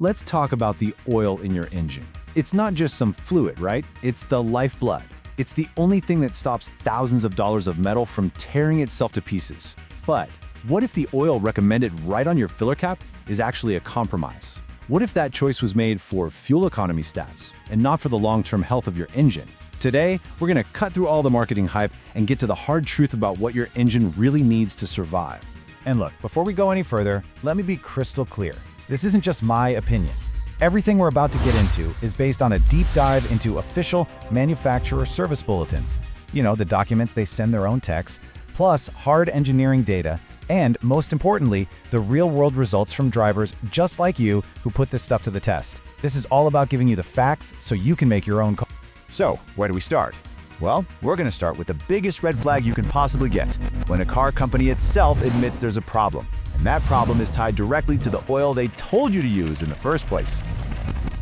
Let's talk about the oil in your engine. It's not just some fluid, right? It's the lifeblood. It's the only thing that stops thousands of dollars of metal from tearing itself to pieces. But what if the oil recommended right on your filler cap is actually a compromise? What if that choice was made for fuel economy stats and not for the long-term health of your engine? Today, we're going to cut through all the marketing hype and get to the hard truth about what your engine really needs to survive. And look, before we go any further, let me be crystal clear. This isn't just my opinion. Everything we're about to get into is based on a deep dive into official manufacturer service bulletins, the documents they send their own techs, plus hard engineering data, and most importantly, the real-world results from drivers just like you who put this stuff to the test. This is all about giving you the facts so you can make your own call. So, where do we start? Well, we're going to start with the biggest red flag you can possibly get, when a car company itself admits there's a problem. And that problem is tied directly to the oil they told you to use in the first place.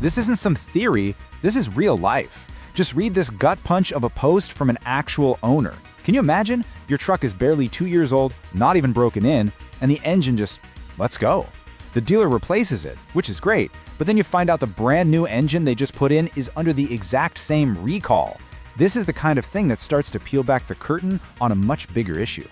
This isn't some theory, this is real life. Just read this gut punch of a post from an actual owner. Can you imagine? Your truck is barely 2 years old, not even broken in, and the engine just lets go. The dealer replaces it, which is great, but then you find out the brand new engine they just put in is under the exact same recall. This is the kind of thing that starts to peel back the curtain on a much bigger issue.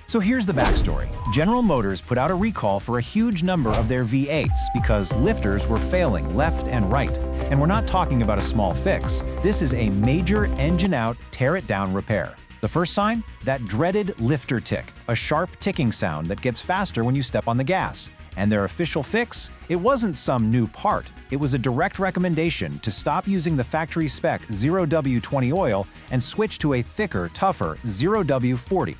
So here's the backstory. General Motors put out a recall for a huge number of their V8s because lifters were failing left and right. And we're not talking about a small fix. This is a major engine-out, tear-it-down repair. The first sign? That dreaded lifter tick, a sharp ticking sound that gets faster when you step on the gas. And their official fix? It wasn't some new part. It was a direct recommendation to stop using the factory spec 0W-20 oil and switch to a thicker, tougher 0W-40.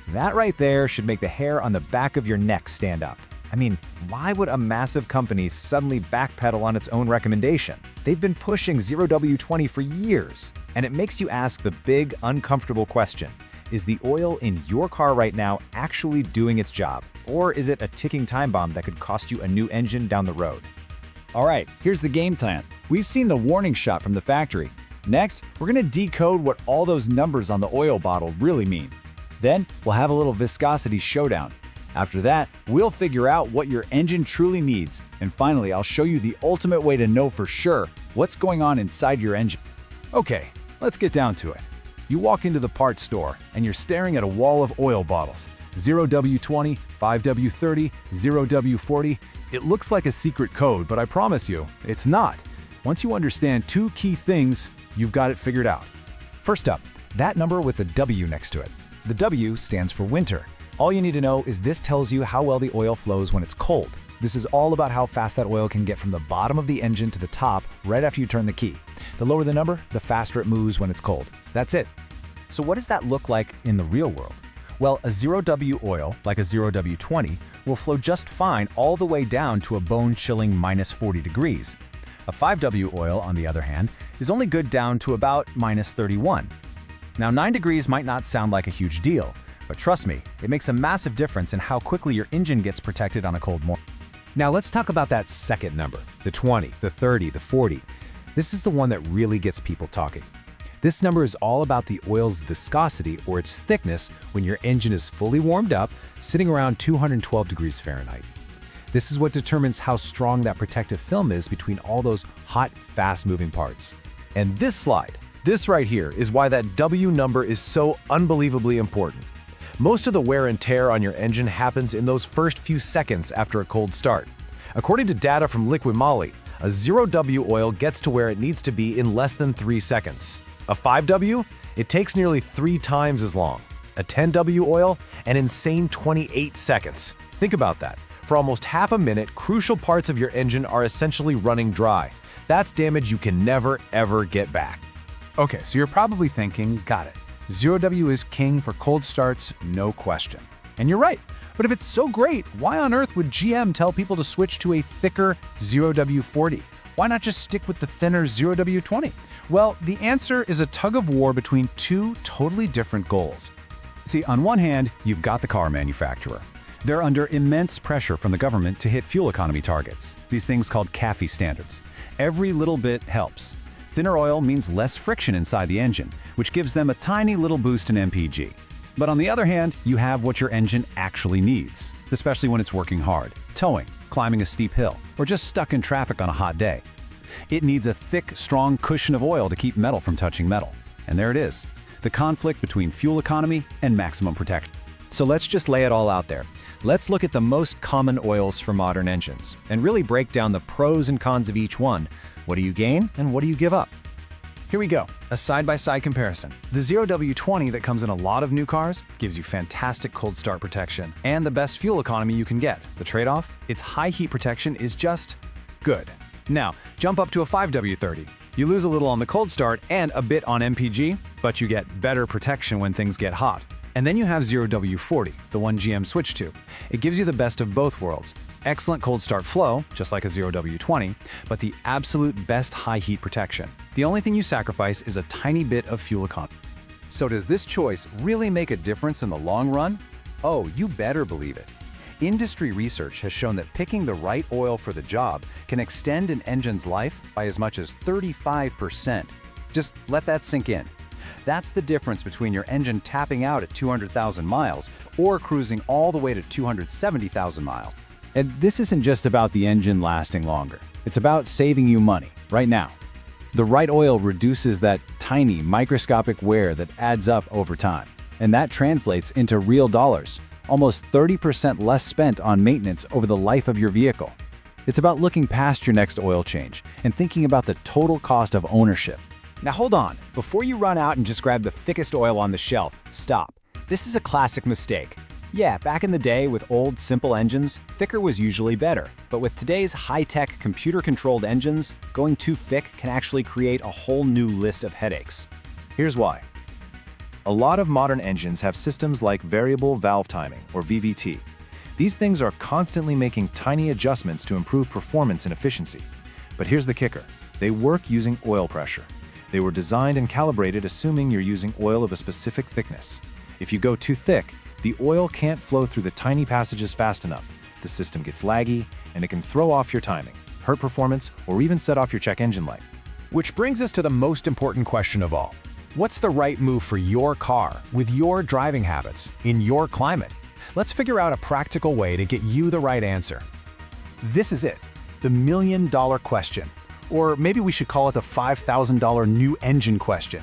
That right there should make the hair on the back of your neck stand up. I mean, why would a massive company suddenly backpedal on its own recommendation? They've been pushing 0W-20 for years. And it makes you ask the big, uncomfortable question. Is the oil in your car right now actually doing its job? Or is it a ticking time bomb that could cost you a new engine down the road? All right, here's the game plan. We've seen the warning shot from the factory. Next, we're going to decode what all those numbers on the oil bottle really mean. Then, we'll have a little viscosity showdown. After that, we'll figure out what your engine truly needs. And finally, I'll show you the ultimate way to know for sure what's going on inside your engine. Okay, let's get down to it. You walk into the parts store and you're staring at a wall of oil bottles. 0W-20, 5W-30, 0W-40. It looks like a secret code, but I promise you, it's not. Once you understand two key things, you've got it figured out. First up, that number with the W next to it. The W stands for winter. All you need to know is this tells you how well the oil flows when it's cold. This is all about how fast that oil can get from the bottom of the engine to the top right after you turn the key. The lower the number, the faster it moves when it's cold. That's it. So what does that look like in the real world? Well, a 0W oil, like a 0W-20, will flow just fine all the way down to a bone-chilling minus 40 degrees. A 5W oil, on the other hand, is only good down to about minus 31. Now, 9 degrees might not sound like a huge deal, but trust me, it makes a massive difference in how quickly your engine gets protected on a cold morning. Now let's talk about that second number, the 20, the 30, the 40. This is the one that really gets people talking. This number is all about the oil's viscosity, or its thickness, when your engine is fully warmed up, sitting around 212 degrees Fahrenheit. This is what determines how strong that protective film is between all those hot, fast-moving parts. And this right here is why that W number is so unbelievably important. Most of the wear and tear on your engine happens in those first few seconds after a cold start. According to data from Liquid Moly, a 0W oil gets to where it needs to be in less than 3 seconds. A 5W? It takes nearly 3 times as long. A 10W oil? An insane 28 seconds. Think about that. For almost half a minute, crucial parts of your engine are essentially running dry. That's damage you can never, ever get back. Okay, so you're probably thinking, got it. 0W is king for cold starts, no question. And you're right. But if it's so great, why on earth would GM tell people to switch to a thicker 0W-40? Why not just stick with the thinner 0W-20? Well, the answer is a tug of war between two totally different goals. See, on one hand, you've got the car manufacturer. They're under immense pressure from the government to hit fuel economy targets, these things called CAFE standards. Every little bit helps. Thinner oil means less friction inside the engine, which gives them a tiny little boost in MPG. But on the other hand, you have what your engine actually needs, especially when it's working hard: towing. climbing a steep hill, or just stuck in traffic on a hot day. It needs a thick, strong cushion of oil to keep metal from touching metal. And there it is, the conflict between fuel economy and maximum protection. So let's just lay it all out there. Let's look at the most common oils for modern engines and really break down the pros and cons of each one. What do you gain and what do you give up? Here we go, a side-by-side comparison. The 0W-20 that comes in a lot of new cars gives you fantastic cold start protection and the best fuel economy you can get. The trade-off? Its high heat protection is just good. Now, jump up to a 5W-30. You lose a little on the cold start and a bit on MPG, but you get better protection when things get hot. And then you have 0W-40, the one GM switched to. It gives you the best of both worlds. Excellent cold start flow, just like a 0W-20, but the absolute best high heat protection. The only thing you sacrifice is a tiny bit of fuel economy. So does this choice really make a difference in the long run? Oh, you better believe it. Industry research has shown that picking the right oil for the job can extend an engine's life by as much as 35%. Just let that sink in. That's the difference between your engine tapping out at 200,000 miles or cruising all the way to 270,000 miles. And this isn't just about the engine lasting longer. It's about saving you money right now. The right oil reduces that tiny microscopic wear that adds up over time. And that translates into real dollars, almost 30% less spent on maintenance over the life of your vehicle. It's about looking past your next oil change and thinking about the total cost of ownership. Now hold on, before you run out and just grab the thickest oil on the shelf, stop. This is a classic mistake. Yeah, back in the day with old, simple engines, thicker was usually better. But with today's high-tech, computer-controlled engines, going too thick can actually create a whole new list of headaches. Here's why. A lot of modern engines have systems like variable valve timing, or VVT. These things are constantly making tiny adjustments to improve performance and efficiency. But here's the kicker. They work using oil pressure. They were designed and calibrated assuming you're using oil of a specific thickness. If you go too thick, the oil can't flow through the tiny passages fast enough. The system gets laggy, and it can throw off your timing, hurt performance, or even set off your check engine light. Which brings us to the most important question of all. What's the right move for your car, with your driving habits, in your climate? Let's figure out a practical way to get you the right answer. This is it, the million-dollar question. Or maybe we should call it the $5,000 new engine question.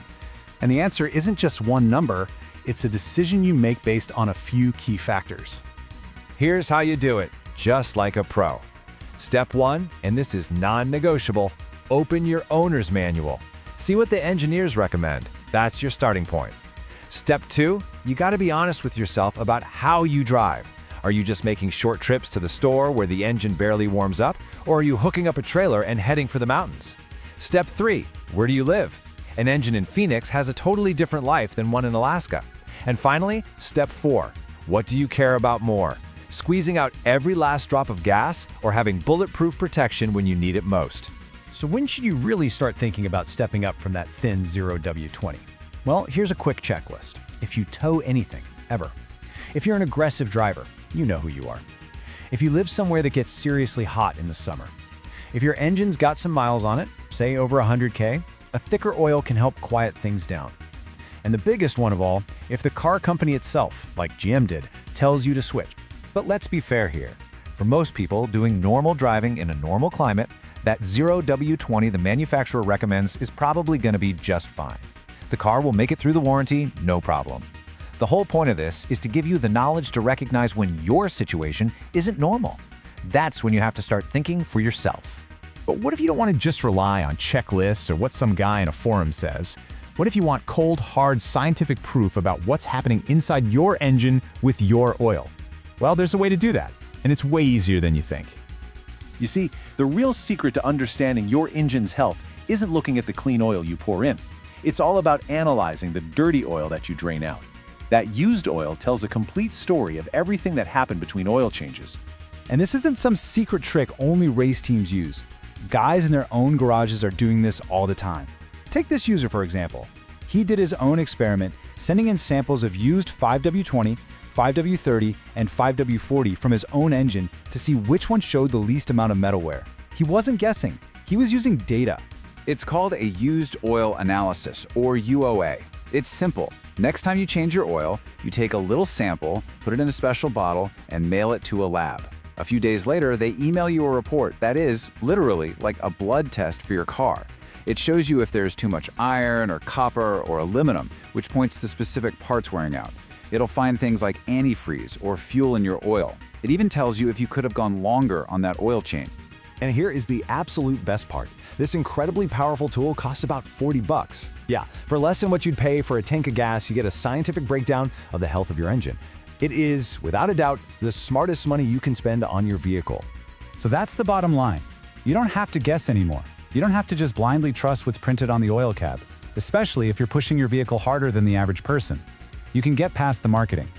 And the answer isn't just one number, it's a decision you make based on a few key factors. Here's how you do it, just like a pro. Step 1, and this is non-negotiable, open your owner's manual. See what the engineers recommend. That's your starting point. Step 2, you gotta be honest with yourself about how you drive. Are you just making short trips to the store where the engine barely warms up? Or are you hooking up a trailer and heading for the mountains? Step 3, where do you live? An engine in Phoenix has a totally different life than one in Alaska. And finally, step 4, what do you care about more? Squeezing out every last drop of gas or having bulletproof protection when you need it most? So when should you really start thinking about stepping up from that thin 0W-20? Well, here's a quick checklist. If you tow anything, ever. If you're an aggressive driver, you know who you are. If you live somewhere that gets seriously hot in the summer. If your engine's got some miles on it, say over 100K, a thicker oil can help quiet things down. And the biggest one of all, if the car company itself, like GM did, tells you to switch. But let's be fair here. For most people doing normal driving in a normal climate, that 0W-20 the manufacturer recommends is probably going to be just fine. The car will make it through the warranty, no problem. The whole point of this is to give you the knowledge to recognize when your situation isn't normal. That's when you have to start thinking for yourself. But what if you don't want to just rely on checklists or what some guy in a forum says? What if you want cold, hard, scientific proof about what's happening inside your engine with your oil? Well, there's a way to do that, and it's way easier than you think. You see, the real secret to understanding your engine's health isn't looking at the clean oil you pour in. It's all about analyzing the dirty oil that you drain out. That used oil tells a complete story of everything that happened between oil changes. And this isn't some secret trick only race teams use. Guys in their own garages are doing this all the time. Take this user for example. He did his own experiment, sending in samples of used 5W-20, 5W-30, and 5W-40 from his own engine to see which one showed the least amount of metal wear. He wasn't guessing, he was using data. It's called a used oil analysis, or UOA. It's simple. Next time you change your oil, you take a little sample, put it in a special bottle, and mail it to a lab. A few days later, they email you a report that is, literally, like a blood test for your car. It shows you if there's too much iron or copper or aluminum, which points to specific parts wearing out. It'll find things like antifreeze or fuel in your oil. It even tells you if you could have gone longer on that oil chain. And here is the absolute best part. This incredibly powerful tool costs about $40. Yeah, for less than what you'd pay for a tank of gas, you get a scientific breakdown of the health of your engine. It is, without a doubt, the smartest money you can spend on your vehicle. So that's the bottom line. You don't have to guess anymore. You don't have to just blindly trust what's printed on the oil cap, especially if you're pushing your vehicle harder than the average person. You can get past the marketing.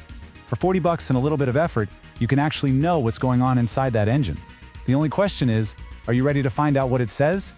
For $40 and a little bit of effort, you can actually know what's going on inside that engine. The only question is, are you ready to find out what it says?